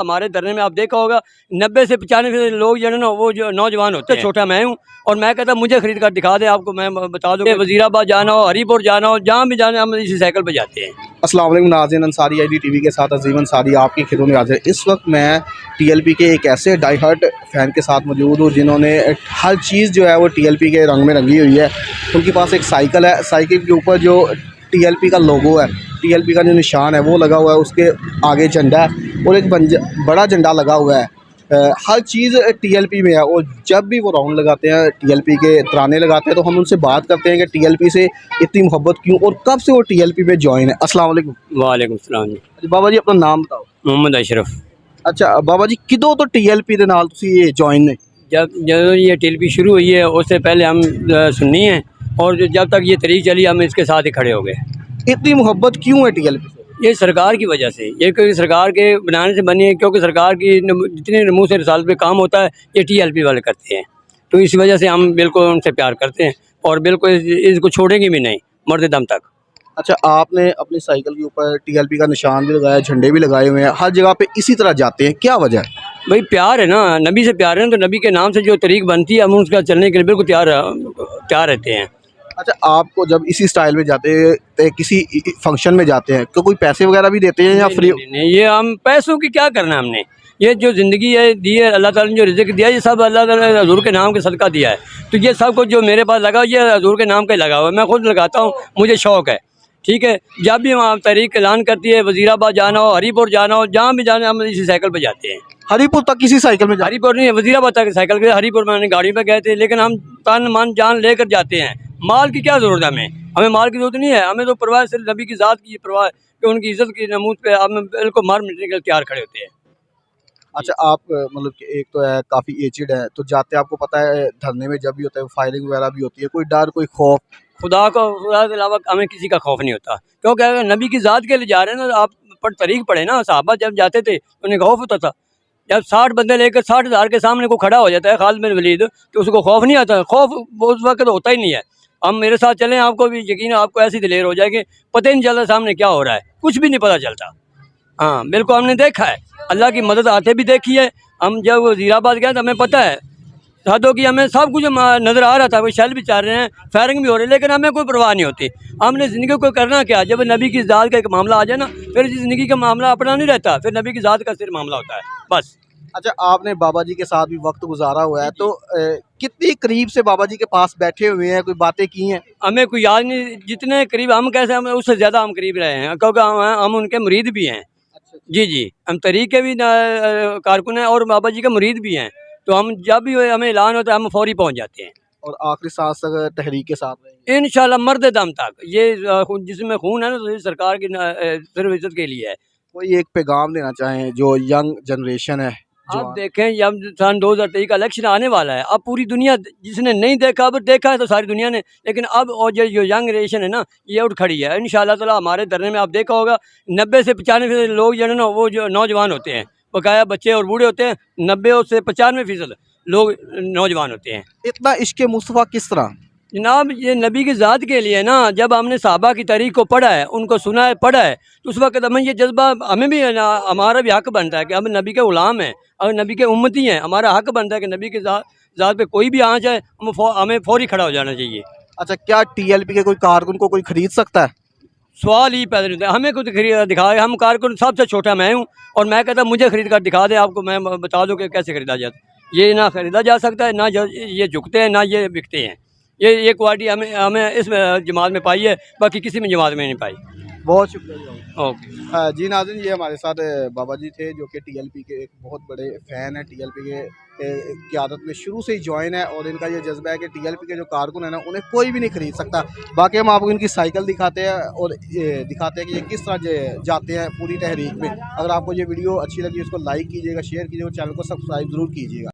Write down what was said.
हमारे धरने में आप देखा होगा 90 से 95% लोग जो है ना वो जो नौजवान होते हैं। छोटा मैं हूँ और मैं कहता मुझे खरीद कर दिखा दे, आपको मैं बता दूँ वजीराबाद जाना हो, हरीपुर जाना हो, जहाँ भी जाना हम इसी साइकिल पर जाते हैं। अस्सलाम वालेकुम नाज़रीन, अंसारी आईडी टीवी के साथ अजीम अंसारी आपकी खिदमत में हाजिर। इस वक्त मैं टीएलपी के एक ऐसे डाई हार्ट फैन के साथ मौजूद हूँ जिन्होंने हर चीज़ जो है वो टीएलपी के रंग में रंगी हुई है। उनके पास एक साइकिल है, साइकिल के ऊपर जो टीएलपी का लोगो है, टीएलपी का जो निशान है वो लगा हुआ है, उसके आगे झंडा है और एक बड़ा झंडा लगा हुआ है। हर चीज़ टीएलपी में है और जब भी वो राउंड लगाते हैं, टीएलपी के तराने लगाते हैं, तो हम उनसे बात करते हैं कि टीएलपी से इतनी मोहब्बत क्यों और कब से वो टीएलपी में ज्वाइन है। अस्सलाम वालेकुम। वालेकुम सलाम जी। बाबा जी अपना नाम बताओ। मोहम्मद अशरफ। अच्छा बाबा जी किदों तो टीएलपी ਦੇ ਨਾਲ ਤੁਸੀਂ ਇਹ ਜੁਆਇਨ ਨੇ? जब ये टीएलपी शुरू हुई है उससे पहले हम सुन्नी हैं और जब तक ये तरीक चली हम इसके साथ ही खड़े हो गए। इतनी मोहब्बत क्यों है टीएलपी से? ये सरकार की वजह से, ये क्योंकि सरकार के बनाने से बनी है, क्योंकि सरकार की जितने नमूने से रिसालत पे काम होता है ये टीएलपी वाले करते हैं, तो इस वजह से हम बिल्कुल उनसे प्यार करते हैं और बिल्कुल इसको छोड़ेंगे भी नहीं मरते दम तक। अच्छा आपने अपनी साइकिल के ऊपर टीएलपी का निशान भी लगाया, झंडे भी लगाए हुए हैं, हर जगह पे इसी तरह जाते हैं, क्या वजह है? भाई प्यार है ना, नबी से प्यार है ना, तो नबी के नाम से जो तरीक बनती है हम उसका चलने के लिए बिल्कुल तैयार रहते हैं। अच्छा आपको जब इसी स्टाइल में जाते हैं, किसी फंक्शन में जाते हैं तो कोई पैसे वगैरह भी देते हैं या फ्री? नहीं, ये हम पैसों की क्या करना है हमने, ये जो ज़िंदगी है दी है अल्लाह ताला ने, जो रिज़्क़ दिया है ये सब अल्लाह ताला ने हज़ूर के नाम के सदका दिया है, तो ये सब कुछ जो मेरे पास लगा ये हज़ूर के नाम का ही लगा हुआ है, मैं खुद लगाता हूँ, मुझे शौक़ है। ठीक है, जब भी वहाँ तहरीक ऐलान करती है वजीराबाद जाना हो, हरीपुर जाना हो, जहाँ भी जाना हम इसी साइकिल पर जाते हैं। हरीपुर तक किसी साइकिल में हरीपुर नहीं, वजीराबाद तक साइकिल पे, हरीपुर में गाड़ी पे गए थे, लेकिन हम तन मन जान लेकर जाते हैं। माल की क्या ज़रूरत है हमें माल की ज़रूरत नहीं है, हमें तो परवाह सिर्फ नबी की ज़ात की परवाह है कि उनकी इज़्ज़त की नमूद पे हम बिल्कुल मार मिटने के लिए तैयार खड़े होते हैं। अच्छा आप मतलब कि एक तो है काफ़ी एजिड है, तो जाते आपको पता है धरने में जब भी होता है फायरिंग वगैरह भी होती है, कोई डर कोई खौफ? खुदा के अलावा हमें किसी का खौफ नहीं होता, क्योंकि अगर नबी की ज़ात के लिए जा रहे हैं ना, आप तरीक पढ़े ना, सहाबा जब जाते थे उन्हें खौफ होता था। जब 60 बंदे लेकर 60,000 के सामने को खड़ा हो जाता है खालिद बिन वलीद, तो उसको खौफ नहीं आता, खौफ उस वक्त तो होता ही नहीं है। हम मेरे साथ चलें, आपको भी यकीन है, आपको ऐसी दिलेर हो जाएगी, पता ही नहीं चलता सामने क्या हो रहा है, कुछ भी नहीं पता चलता। हाँ बिल्कुल, हमने देखा है, अल्लाह की मदद आते भी देखी है। हम जब वज़ीराबाद गए तो हमें पता है हदों की, हमें सब कुछ नज़र आ रहा था, कोई शेल भी चल रहे हैं, फायरिंग भी हो रही है, लेकिन हमें कोई परवाह नहीं होती। हमने ज़िंदगी को करना क्या, जब नबी की ज़ात का एक मामला आ जाए ना, फिर ज़िंदगी का मामला अपना नहीं रहता, फिर नबी की ज़ात का सिर्फ मामला होता है बस। अच्छा आपने बाबा जी के साथ भी वक्त गुजारा हुआ है, तो कितनी करीब से बाबा जी के पास बैठे हुए हैं, कोई बातें की हैं? हमें कोई याद नहीं, जितने करीब हम कैसे, हम उससे ज़्यादा हम करीब रहे हैं, क्योंकि हम उनके मुरीद भी हैं। जी, हम तरीक़ के भी कारकुन हैं और बाबा जी के मुरीद भी हैं, तो हम जब भी हमें ऐलान होता है हम फौरी पहुंच जाते हैं और आखिरी सांस तक तहरीक के साथ रहेंगे इंशाल्लाह मर्दे दम तक। ये जिसमें खून है ना, तो ये सरकार की सिर्फ इज्जत के लिए है। कोई एक पैगाम देना चाहें जो यंग जनरेशन है? आप देखें जब सन 2023 का इलेक्शन आने वाला है, अब पूरी दुनिया, जिसने नहीं देखा अब देखा है तो सारी दुनिया ने, लेकिन अब और जो यंग जनरेशन है ना ये उठ खड़ी है इंशाल्लाह ताला। हमारे धरने में आप देखा होगा 90 से 95% लोग जो है ना वो जो नौजवान होते हैं, बकाया बच्चे और बूढ़े होते हैं, 90 से 95% लोग नौजवान होते हैं। इतना इश्क़ मुस्तफ़ा किस तरह? जनाब ये नबी की ज़ात के लिए ना, जब हमने सहाबा की तारीख़ को पढ़ा है, उनको सुना है, पढ़ा है, तो उस वक्त हमें ये जज्बा, हमें भी है ना, हमारा भी हक़ बनता है कि हम नबी के ग़ुलाम हैं और नबी के उम्मती हैं, हमारा हक़ बनता है कि नबी की ज़ात पे कोई भी आ जाए हमें फौरी खड़ा हो जाना चाहिए। अच्छा क्या टीएलपी के कोई कारकुन को कोई ख़रीद सकता है? सवाल ही पैदा नहीं होता, हमें कुछ खरीद दिखा, हम कारकुन सबसे छोटा मैं हूँ और मैं कहता मुझे खरीद कर दिखा दे, आपको मैं बता दूँ कि कैसे ख़रीदा जाता। ये ना ख़रीदा जा सकता है, ना ये झुकते हैं, ना ये बिकते हैं। ये क्वालिटी हमें इस जमात में पाई है, बाकी किसी में जमात में नहीं पाई। बहुत शुक्रिया। ओके जी नाज़रीन, ये हमारे साथ बाबा जी थे जो कि टीएलपी के एक बहुत बड़े फ़ैन हैं, टीएलपी के क़यादत में शुरू से ही जॉइन है और इनका ये जज्बा है कि टीएलपी के जो कारकुन है ना उन्हें कोई भी नहीं ख़रीद सकता। बाकी हम आपको इनकी साइकिल दिखाते हैं और दिखाते हैं कि ये किस तरह जाते हैं पूरी तहरीक में। अगर आपको ये वीडियो अच्छी लगी उसको लाइक कीजिएगा, शेयर कीजिएगा, चैनल को सब्सक्राइब ज़रूर कीजिएगा।